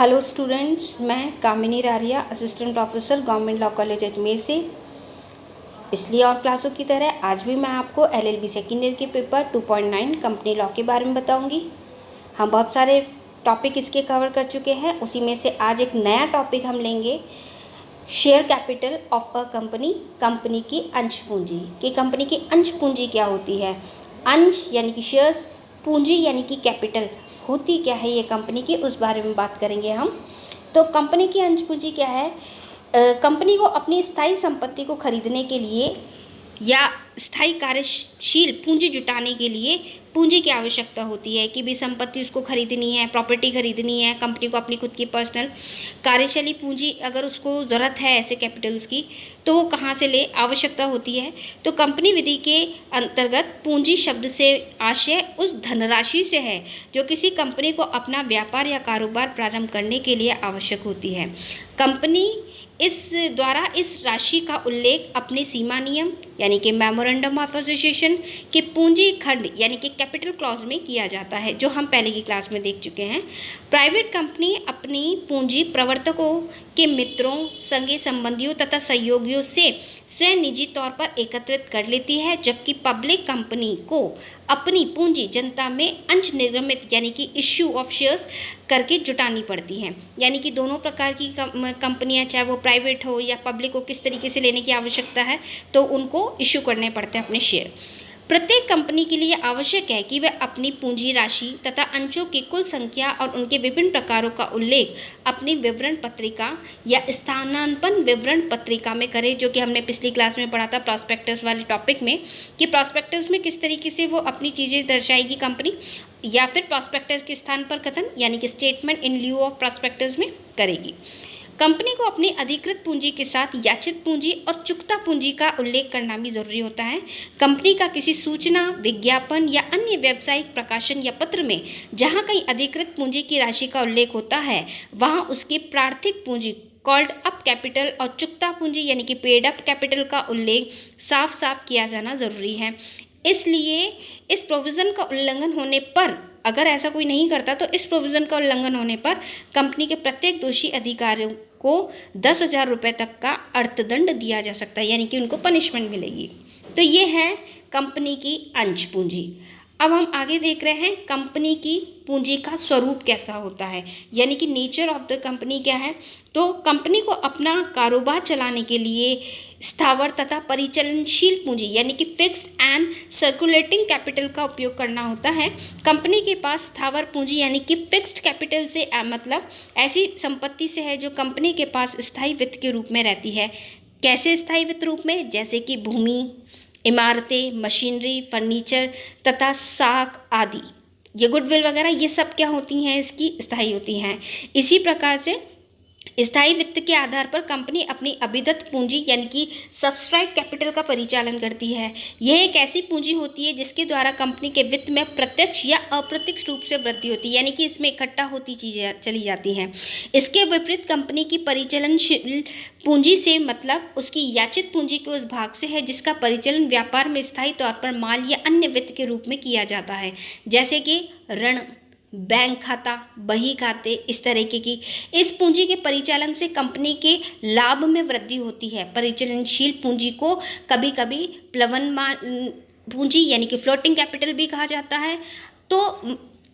Hello students, मैं Kamini Raria, assistant professor government law college Ajmer से। पिछली और क्लासों की तरह आज भी मैं आपको एलएलबी सेकेंड ईयर के पेपर 2.9 कंपनी लॉ के बारे में बताऊंगी। हम बहुत सारे टॉपिक इसके कवर कर चुके हैं, उसी में से आज एक नया टॉपिक हम लेंगे, share capital of a company, company की अंश पूंजी। कि कंपनी की अंश पूंजी क्या होती है। अंश यानी कि शेयर्स, पूंजी यानी कि कैपिटल होती क्या है ये कंपनी की, उस बारे में बात करेंगे हम। तो कंपनी की अंश पूंजी क्या है। कंपनी को अपनी स्थायी संपत्ति को खरीदने के लिए या स्थायी कार्यशील पूंजी जुटाने के लिए पूंजी की आवश्यकता होती है कि भी संपत्ति उसको खरीदनी है, प्रॉपर्टी खरीदनी है, कंपनी को अपनी खुद की पर्सनल कार्यशील पूंजी अगर उसको ज़रूरत है ऐसे कैपिटल्स की, तो वो कहाँ से ले, आवश्यकता होती है। तो कंपनी विधि के अंतर्गत पूंजी शब्द से आशय उस धनराशि से है जो किसी कंपनी को अपना व्यापार या कारोबार प्रारंभ करने के लिए आवश्यक होती है। कंपनी इस राशि का उल्लेख अपने सीमा नियम यानी कि मेमोरेंडम ऑफ एसोसिएशन के पूंजी खंड यानी कि कैपिटल क्लॉज में किया जाता है, जो हम पहले की क्लास में देख चुके हैं। प्राइवेट कंपनी अपनी पूंजी प्रवर्तकों के मित्रों, संगी संबंधियों तथा सहयोगियों से स्वयं निजी तौर पर एकत्रित कर लेती है, जबकि पब्लिक कंपनी को अपनी पूंजी जनता में अंश निर्गमित यानी कि इश्यू ऑफ शेयर्स करके जुटानी पड़ती हैं। यानी कि दोनों प्रकार की कंपनियां, चाहे वो प्राइवेट हो या पब्लिक को, किस तरीके से लेने की आवश्यकता है, तो उनको इश्यू करने पड़ते हैं अपने शेयर। प्रत्येक कंपनी के लिए आवश्यक है कि वह अपनी पूंजी राशि तथा अंशों की कुल संख्या और उनके विभिन्न प्रकारों का उल्लेख अपनी विवरण पत्रिका या स्थानांतरण विवरण पत्रिका में करे, जो कि हमने पिछली क्लास में पढ़ा था प्रॉस्पेक्टस वाले टॉपिक में, कि प्रॉस्पेक्टस में किस तरीके से वो अपनी चीज़ें दर्शाएगी कंपनी, या फिर प्रॉस्पेक्टस के स्थान पर कथन यानी कि statement in lieu of prospectus में करेगी। कंपनी को अपनी अधिकृत पूंजी के साथ याचित पूंजी और चुकता पूंजी का उल्लेख करना भी जरूरी होता है। कंपनी का किसी सूचना, विज्ञापन या अन्य व्यावसायिक प्रकाशन या पत्र में जहां कहीं अधिकृत पूंजी की राशि का उल्लेख होता है, वहां उसकी प्रार्थिक पूंजी कॉल्ड अप कैपिटल और चुकता पूंजी यानी कि पेड अप कैपिटल का उल्लेख साफ साफ किया जाना जरूरी है। इसलिए इस प्रोविज़न का उल्लंघन होने पर, अगर ऐसा कोई नहीं करता, तो इस प्रोविज़न का उल्लंघन होने पर कंपनी के प्रत्येक दोषी अधिकारियों को 10,000 रुपये तक का अर्थदंड दिया जा सकता है, यानी कि उनको पनिशमेंट मिलेगी। तो ये है कंपनी की अंश पूंजी। अब हम आगे देख रहे हैं कंपनी की पूंजी का स्वरूप कैसा होता है, यानी कि नेचर ऑफ द कंपनी क्या है। तो कंपनी को अपना कारोबार चलाने के लिए स्थावर तथा परिचालनशील पूंजी यानी कि फिक्स्ड एंड सर्कुलेटिंग कैपिटल का उपयोग करना होता है। कंपनी के पास स्थावर पूंजी यानी कि फिक्स्ड कैपिटल से मतलब ऐसी संपत्ति से है जो कंपनी के पास स्थायी वित्त के रूप में रहती है। कैसे स्थायी वित्त रूप में, जैसे कि भूमि, इमारतें, मशीनरी, फर्नीचर तथा साख आदि, ये गुडविल वगैरह, ये सब क्या होती हैं, इसकी स्थायी होती हैं। इसी प्रकार से स्थायी वित्त के आधार पर कंपनी अपनी अभिदत्त पूंजी यानी कि सब्सक्राइब कैपिटल का परिचालन करती है। यह एक ऐसी पूंजी होती है जिसके द्वारा कंपनी के वित्त में प्रत्यक्ष या अप्रत्यक्ष रूप से वृद्धि होती है, यानी कि इसमें इकट्ठा होती चीजें चली जाती हैं। इसके विपरीत कंपनी की परिचालनशील पूंजी से मतलब उसकी याचित पूंजी के उस भाग से है जिसका परिचालन व्यापार में स्थायी तौर पर माल या अन्य वित्त के रूप में किया जाता है, जैसे कि ऋण, बैंक खाता, बही खाते, इस तरीके की। इस पूंजी के परिचालन से कंपनी के लाभ में वृद्धि होती है। परिचालनशील पूंजी को कभी कभी प्लवनमान पूंजी यानी कि फ्लोटिंग कैपिटल भी कहा जाता है। तो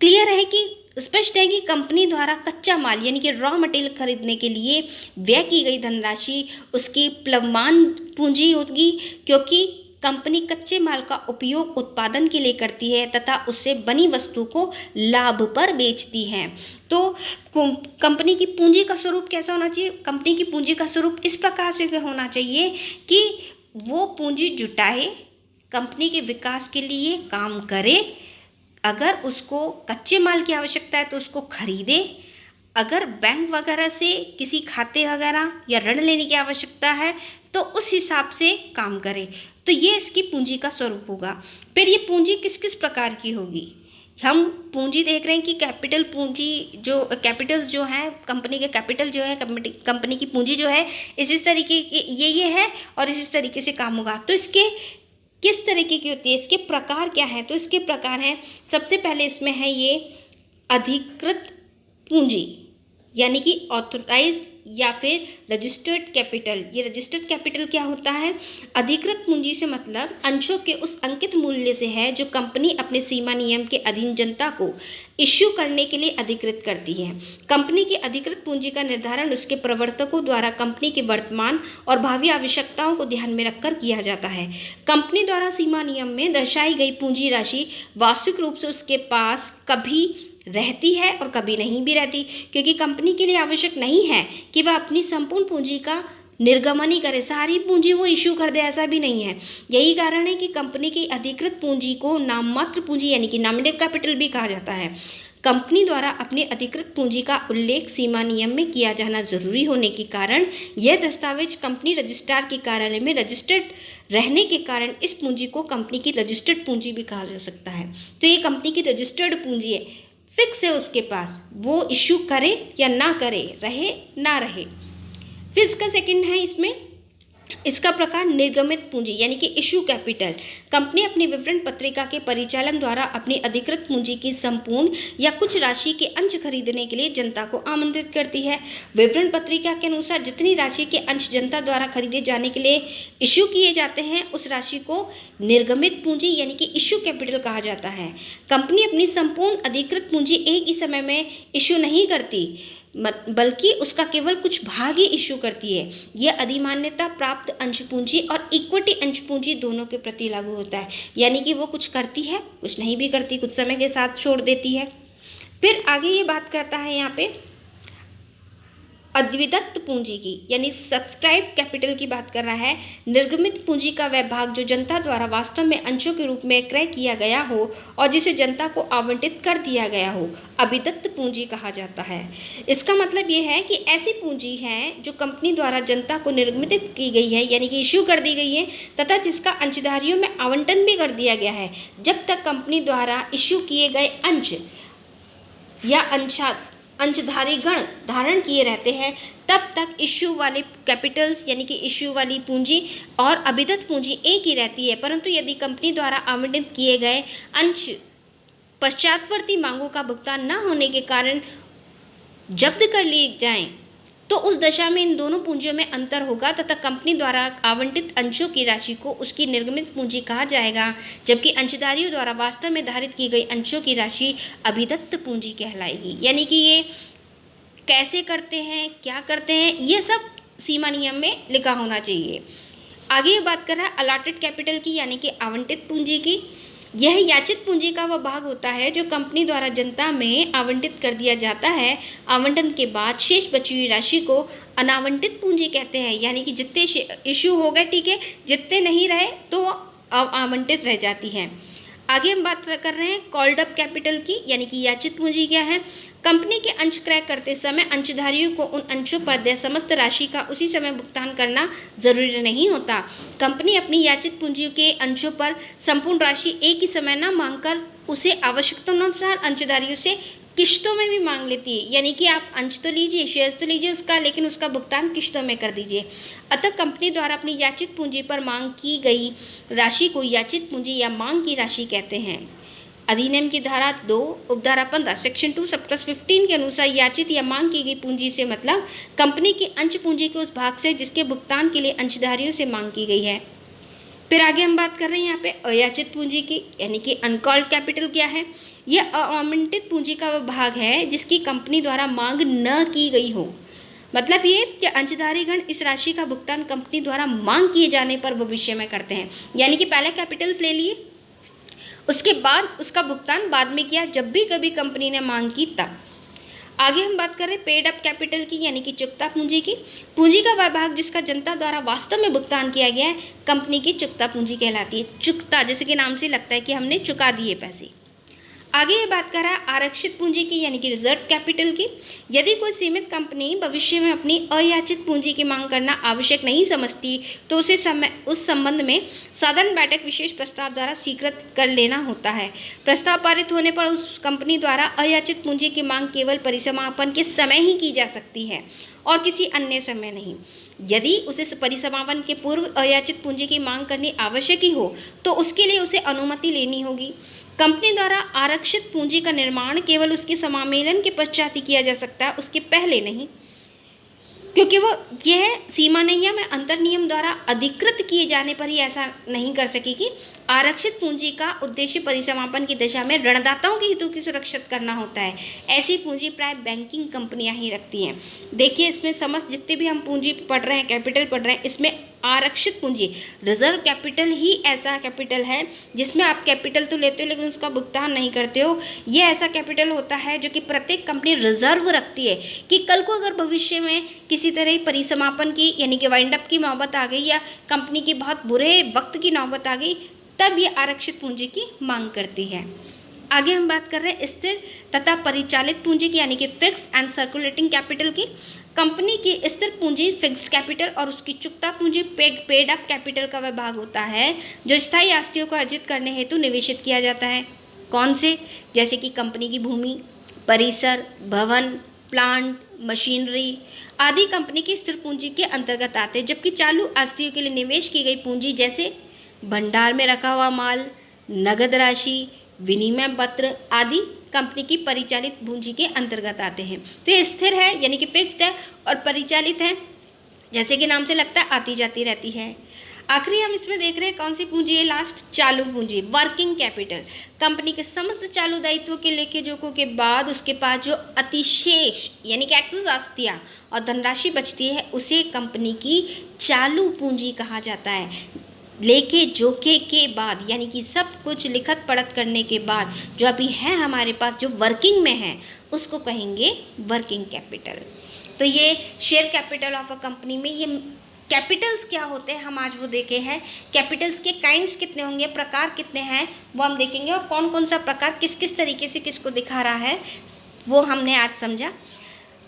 क्लियर है कि स्पष्ट है कि कंपनी द्वारा कच्चा माल यानी कि रॉ मटेरियल खरीदने के लिए व्यय की गई धनराशि उसकी प्लवमान पूंजी होगी, क्योंकि कंपनी कच्चे माल का उपयोग उत्पादन के लिए करती है तथा उससे बनी वस्तु को लाभ पर बेचती है। तो कंपनी की पूंजी का स्वरूप कैसा होना चाहिए। कंपनी की पूंजी का स्वरूप इस प्रकार से होना चाहिए कि वो पूंजी जुटाए, कंपनी के विकास के लिए काम करे, अगर उसको कच्चे माल की आवश्यकता है तो उसको खरीदे, अगर बैंक वगैरह से किसी खाते वगैरह या ऋण लेने की आवश्यकता है तो उस हिसाब से काम करे। तो ये इसकी पूंजी का स्वरूप होगा। फिर ये पूंजी किस किस प्रकार की होगी। हम पूंजी देख रहे हैं कि कैपिटल पूंजी, जो कैपिटल्स जो हैं, कंपनी के कैपिटल जो है, कंपनी की पूंजी जो है, इस तरीके की ये है और इस तरीके से काम होगा। तो इसके किस तरीके की होती है, इसके प्रकार क्या है। तो इसके प्रकार हैं, सबसे पहले इसमें है ये अधिकृत पूंजी, यानी कि ऑथोराइज्ड या फिर रजिस्टर्ड कैपिटल। ये रजिस्टर्ड कैपिटल क्या होता है? अधिकृत पूंजी से मतलब अंशों के उस अंकित मूल्य से है जो कंपनी अपने सीमा नियम के अधीन जनता को इश्यू करने के लिए अधिकृत करती है। कंपनी की अधिकृत पूंजी का निर्धारण उसके प्रवर्तकों द्वारा कंपनी के वर्तमान और भावी आवश्यकताओं को ध्यान में रखकर किया जाता है। कंपनी द्वारा सीमा नियम में दर्शाई गई पूंजी राशि वास्तविक रूप से उसके पास कभी रहती है और कभी नहीं भी रहती, क्योंकि कंपनी के लिए आवश्यक नहीं है कि वह अपनी संपूर्ण पूंजी का निर्गमन ही करे, सारी पूंजी वो इश्यू कर दे, ऐसा भी नहीं है। यही कारण है कि कंपनी की अधिकृत पूंजी को नाममात्र पूंजी यानी कि नॉमिनल कैपिटल भी कहा जाता है। कंपनी द्वारा अपनी अधिकृत पूंजी का उल्लेख सीमा नियम में किया जाना जरूरी होने के कारण यह दस्तावेज कंपनी रजिस्ट्रार के कार्यालय में रजिस्टर्ड रहने के कारण इस पूंजी को कंपनी की रजिस्टर्ड पूंजी भी कहा जा सकता है। तो ये कंपनी की रजिस्टर्ड पूंजी है, फिक्स है उसके पास, वो इश्यू करे या ना करे, रहे ना रहे। फिर इसका सेकंड है इसमें इसका प्रकार निर्गमित पूंजी यानी कि इश्यू कैपिटल। कंपनी अपनी विवरण पत्रिका के परिचालन द्वारा अपनी अधिकृत पूंजी की संपूर्ण या कुछ राशि के अंश खरीदने के लिए जनता को आमंत्रित करती है। विवरण पत्रिका के अनुसार जितनी राशि के अंश जनता द्वारा खरीदे जाने के लिए इश्यू किए जाते हैं उस राशि को निर्गमित पूंजी यानी कि इश्यू कैपिटल कहा जाता है। कंपनी अपनी संपूर्ण अधिकृत पूंजी एक ही समय में इश्यू नहीं करती बल्कि उसका केवल कुछ भाग ही इश्यू करती है। यह अधिमान्यता प्राप्त अंश पूंजी और इक्विटी अंश पूंजी दोनों के प्रति लागू होता है, यानी कि वो कुछ करती है, कुछ नहीं भी करती, कुछ समय के साथ छोड़ देती है। फिर आगे ये बात करता है यहाँ पे अद्विदत्त पूंजी की यानी सब्सक्राइब कैपिटल की बात कर रहा है। निर्गमित पूंजी का वह भाग जो जनता द्वारा वास्तव में अंशों के रूप में क्रय किया गया हो और जिसे जनता को आवंटित कर दिया गया हो, अभिदत्त पूंजी कहा जाता है। इसका मतलब ये है कि ऐसी पूंजी है जो कंपनी द्वारा जनता को निर्गमित की गई है यानी कि इश्यू कर दी गई है तथा जिसका अंशधारियों में आवंटन भी कर दिया गया है। जब तक कंपनी द्वारा इश्यू किए गए अंश या अंशधारी गण धारण किए रहते हैं तब तक इश्यू वाले कैपिटल्स यानी कि इश्यू वाली पूंजी और अभिदत्त पूंजी एक ही रहती है। परंतु यदि कंपनी द्वारा आवंटित किए गए अंश पश्चातवर्ती मांगों का भुगतान न होने के कारण जब्त कर लिए जाएं तो उस दशा में इन दोनों पूंजियों में अंतर होगा तथा कंपनी द्वारा आवंटित अंशों की राशि को उसकी निर्गमित पूंजी कहा जाएगा, जबकि अंशधारियों द्वारा वास्तव में धारित की गई अंशों की राशि अभिदत्त पूंजी कहलाएगी। यानी कि ये कैसे करते हैं, क्या करते हैं, ये सब सीमा नियम में लिखा होना चाहिए। आगे ये बात कर रहा है अलॉटेड कैपिटल की यानी कि आवंटित पूंजी की। यह याचित पूंजी का वह भाग होता है जो कंपनी द्वारा जनता में आवंटित कर दिया जाता है। आवंटन के बाद शेष बची हुई राशि को अनावंटित पूंजी कहते हैं, यानी कि जितने इश्यू हो गए ठीक है, जितने नहीं रहे तो आवंटित रह जाती हैं। आगे हम बात कर रहे हैं कॉल्ड अप कैपिटल की यानी कि याचित पूंजी क्या है। कंपनी के अंश क्रय करते समय अंशधारियों को उन अंशों पर देय समस्त राशि का उसी समय भुगतान करना जरूरी नहीं होता। कंपनी अपनी याचित पूंजी के अंशों पर संपूर्ण राशि एक ही समय न मांगकर उसे आवश्यकतानुसार अंशधारियों से किश्तों में भी मांग लेती है, यानी कि आप अंश तो लीजिए, शेयर्स तो लीजिए उसका, लेकिन उसका भुगतान किश्तों में कर दीजिए। अतः कंपनी द्वारा अपनी याचित पूंजी पर मांग की गई राशि को याचित पूंजी या मांग की राशि कहते हैं। अधिनियम की धारा 2 उपधारा 15 सेक्शन 2 सब क्लास 15 के अनुसार याचित या मांग की गई पूंजी से मतलब कंपनी की अंश पूंजी के उस भाग से जिसके भुगतान के लिए अंशधारियों से मांग की गई है। फिर आगे हम बात कर रहे हैं यहाँ पे अयाचित पूंजी की यानी कि अनकॉल्ड कैपिटल क्या है। यह अआमंत्रित पूंजी का वह भाग है जिसकी कंपनी द्वारा मांग न की गई हो। मतलब ये कि अंशधारीगण इस राशि का भुगतान कंपनी द्वारा मांग किए जाने पर भविष्य में करते हैं, यानी कि पहले कैपिटल्स ले लिए, उसके बाद उसका भुगतान बाद में किया जब भी कभी कंपनी ने मांग की तब। आगे हम बात कर रहे हैं पेड अप कैपिटल की यानी कि चुकता पूंजी की। पूंजी का वह भाग जिसका जनता द्वारा वास्तव में भुगतान किया गया है कंपनी की चुकता पूंजी कहलाती है। चुकता जैसे कि नाम से लगता है कि हमने चुका दिए पैसे। आगे ये बात कर रहा है आरक्षित पूंजी की यानी कि रिजर्व कैपिटल की। यदि कोई सीमित कंपनी भविष्य में अपनी अयाचित पूंजी की मांग करना आवश्यक नहीं समझती तो उसे उस संबंध में साधारण बैठक विशेष प्रस्ताव द्वारा स्वीकृत कर लेना होता है। प्रस्ताव पारित होने पर उस कंपनी द्वारा अयाचित पूंजी की मांग केवल परिसमापन के समय ही की जा सकती है। और किसी अन्य समय नहीं। यदि उसे परिसमापन के पूर्व अयाचित पूंजी की मांग करनी आवश्यक ही हो तो उसके लिए उसे अनुमति लेनी होगी। कंपनी द्वारा आरक्षित पूंजी का निर्माण केवल उसके समामेलन के पश्चात ही किया जा सकता है, उसके पहले नहीं, क्योंकि वो यह सीमा नैया में अंतर नियम द्वारा अधिकृत किए जाने पर ही ऐसा नहीं कर सकेगी। आरक्षित पूंजी का उद्देश्य परिसमापन की दशा में ऋणदाताओं के हितों की सुरक्षित करना होता है। ऐसी पूंजी प्राय बैंकिंग कंपनियां ही रखती हैं। देखिए, इसमें समस्त जितने भी हम पूंजी पढ़ रहे हैं, कैपिटल पढ़ रहे हैं, इसमें आरक्षित पूंजी, रिजर्व कैपिटल ही ऐसा कैपिटल है जिसमें आप कैपिटल तो लेते हो लेकिन उसका भुगतान नहीं करते हो। ये ऐसा कैपिटल होता है जो कि प्रत्येक कंपनी रिजर्व रखती है कि कल को अगर भविष्य में किसी तरह परिसमापन की यानी कि वाइंड अप की नौबत आ गई या कंपनी की बहुत बुरे वक्त की नौबत आ गई, तब ये आरक्षित पूंजी की मांग करती है। आगे हम बात कर रहे हैं स्थिर तथा परिचालित पूंजी की यानी कि फिक्स्ड एंड सर्कुलेटिंग कैपिटल की। कंपनी की स्थिर पूंजी फिक्स्ड कैपिटल और उसकी चुकता पूंजी पेड अप कैपिटल का वह भाग होता है जो स्थायी आस्तियों को अर्जित करने हेतु निवेशित किया जाता है। कौन से? जैसे कि कंपनी की भूमि, परिसर, भवन, प्लांट, मशीनरी आदि कंपनी की स्थिर पूंजी के अंतर्गत आते हैं, जबकि चालू आस्तियों के लिए निवेश की गई पूंजी जैसे भंडार में रखा हुआ माल, नगद राशि, विनिमय पत्र आदि कंपनी की परिचालित पूंजी के अंतर्गत आते हैं। तो ये स्थिर है यानी कि फिक्स्ड है और परिचालित है, जैसे कि नाम से लगता है आती जाती रहती है। आखिरी हम इसमें देख रहे हैं कौन सी पूंजी है लास्ट, चालू पूंजी, वर्किंग कैपिटल। कंपनी के समस्त चालू दायित्वों के लेखे जोखों के बाद उसके पास जो अतिशेष यानी कि एक्सेस आस्तियाँ और धनराशि बचती है उसे कंपनी की चालू पूंजी कहा जाता है। लेखे जोखे के बाद यानी कि सब कुछ लिखत पढ़त करने के बाद जो अभी है हमारे पास जो वर्किंग में है उसको कहेंगे वर्किंग कैपिटल। तो ये share capital of a company में ये कैपिटल्स क्या होते हैं हम आज वो देखे हैं। कैपिटल्स के काइंड्स कितने होंगे, प्रकार कितने हैं वो हम देखेंगे, और कौन कौन सा प्रकार किस किस तरीके से किसको दिखा रहा है वो हमने आज समझा।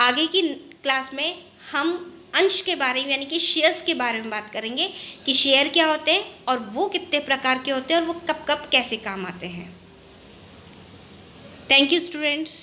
आगे की क्लास में हम अंश के बारे में यानी कि शेयर्स के बारे में बात करेंगे कि शेयर क्या होते हैं और वो कितने प्रकार के होते हैं और वो कब कब कैसे काम आते हैं। Thank you students.